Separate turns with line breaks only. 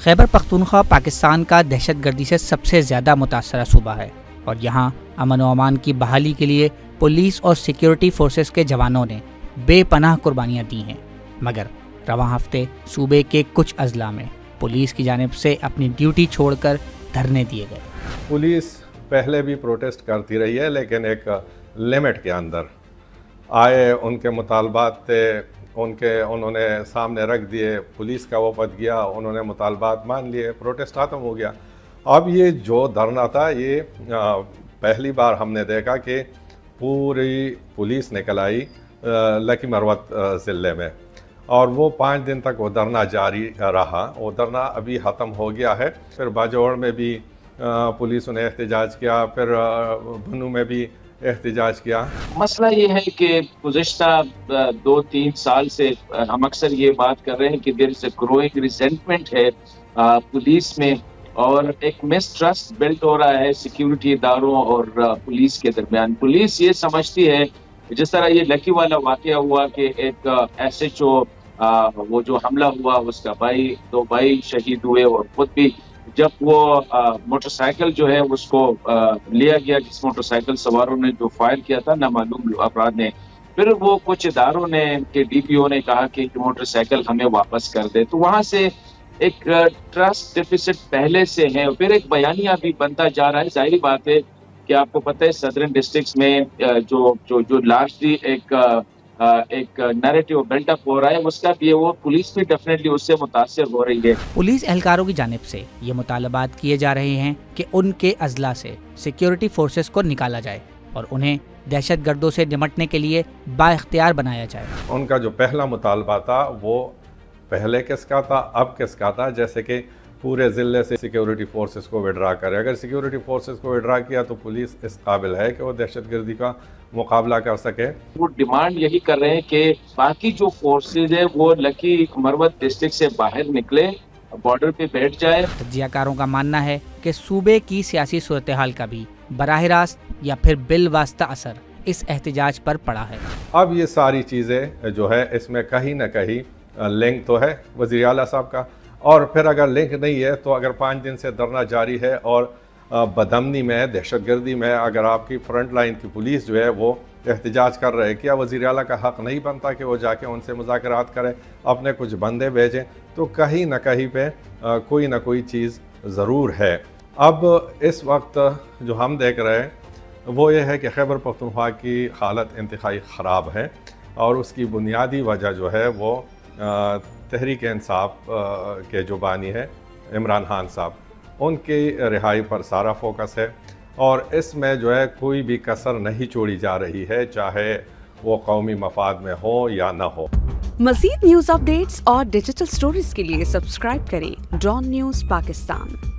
खैबर पख्तूनख्वा पाकिस्तान का दहशतगर्दी से सबसे ज़्यादा मुतासरा सूबा है और यहाँ अमन व अमान की बहाली के लिए पुलिस और सिक्योरिटी फोर्सेस के जवानों ने बेपनाह कुर्बानियाँ दी हैं। मगर रवां हफ्ते सूबे के कुछ अजला में पुलिस की जानिब से अपनी ड्यूटी छोड़कर धरने दिए गए।
पुलिस पहले भी प्रोटेस्ट करती रही है, लेकिन एक लिमिट के अंदर आए, उनके मुतालबात थे, उन्होंने सामने रख दिए, पुलिस का वफद गया, उन्होंने मुतालबात मान लिए, प्रोटेस्ट ख़त्म हो गया। अब ये जो धरना था, ये पहली बार हमने देखा कि पूरी पुलिस निकल आई लकी मरवत ज़िले में, और वो 5 दिन तक वो धरना जारी रहा। वो धरना अभी ख़त्म हो गया है। फिर बाजौड़ में भी पुलिस ने एहतजाज किया, फिर बनू में भी एहतजाज किया।
मसला ये है कि गुज़िश्ता 2-3 साल से हम अक्सर ये बात कर रहे हैं कि there is a growing resentment है पुलिस में, और एक मिसट्रस्ट बिल्ट हो रहा है सिक्योरिटी इदारों और पुलिस के दरमियान। पुलिस ये समझती है, जिस तरह ये लकी वाला वाकया हुआ कि एक SHO वो जो हमला हुआ उसका भाई, 2 भाई शहीद हुए, और खुद भी जब वो मोटरसाइकिल जो है उसको लिया गया, जिस मोटरसाइकिल सवारों ने जो फायर किया था नामालूम अफराद ने, फिर वो कुछ इदारों ने के DPO ने कहा कि मोटरसाइकिल हमें वापस कर दे। तो वहां से एक ट्रस्ट डेफिसिट पहले से है, फिर एक बयानिया भी बनता जा रहा है। जाहिर बात है कि आपको पता है सदर्न डिस्ट्रिक्ट्स में जो लार्जली एक नैरेटिव बिल्डअप हो रहा है, उसका भी वो पुलिस भी डेफिनेटली उससे मुतासिर हो रही है।
पुलिस एहलकारों की जानिब से ये मुतालबात किए जा रहे हैं कि उनके अजला से सिक्योरिटी फोर्सेस को निकाला जाए और उन्हें दहशतगर्दों से निपटने के लिए बाइख्तियार बनाया जाए।
उनका जो पहला मुतालबा था वो पहले किसका था, अब किसका था, जैसे कि पूरे ज़िले से सिक्योरिटी फोर्सेस को विड्रा करे। अगर सिक्योरिटी फोर्सेस को विड्रा किया तो पुलिस इस काबिल है कि वो दहशतगर्दी का मुकाबला कर सके।
वो डिमांड यही कर रहे हैं कि बाकी जो फोर्सेज है वो लकी मरवत डिस्ट्रिक्ट से बाहर निकले, बॉर्डर पे बैठ जाए।
तज्जियाकारों का मानना है कि सूबे की सियासी सूरत हाल का भी बराह रास्त या फिर बिल वास्ता असर इस एहतजाज पर पड़ा है।
अब ये सारी चीज़ें जो है, इसमें कहीं ना कहीं लिंक तो है वज़ीर आला साहब का, और फिर अगर लिंक नहीं है तो अगर 5 दिन से धरना जारी है और बदअमनी में, दहशतगर्दी में अगर आपकी फ्रंट लाइन की पुलिस जो है वो एहतजाज कर रहे हैं, क्या वज़ीर आला का हक़ नहीं बनता कि वो जाके उनसे मुज़ाकरात करें, अपने कुछ बंदे भेजें? तो कहीं ना कहीं पे कोई ना कोई चीज़ ज़रूर है। अब इस वक्त जो हम देख रहे हैं वो ये है कि खैबर पख्तूनख्वा की हालत इंतहाई ख़राब है, और उसकी बुनियादी वजह जो है वो तहरीक इंसाफ के जो बानी है इमरान खान साहब, उनकी रिहाई पर सारा फोकस है, और इसमें जो है कोई भी कसर नहीं छोड़ी जा रही है, चाहे वो कौमी मफाद में हो या ना हो।
मज़ीद न्यूज़ अपडेट्स और डिजिटल स्टोरीज के लिए सब्सक्राइब करें डॉन न्यूज़ पाकिस्तान।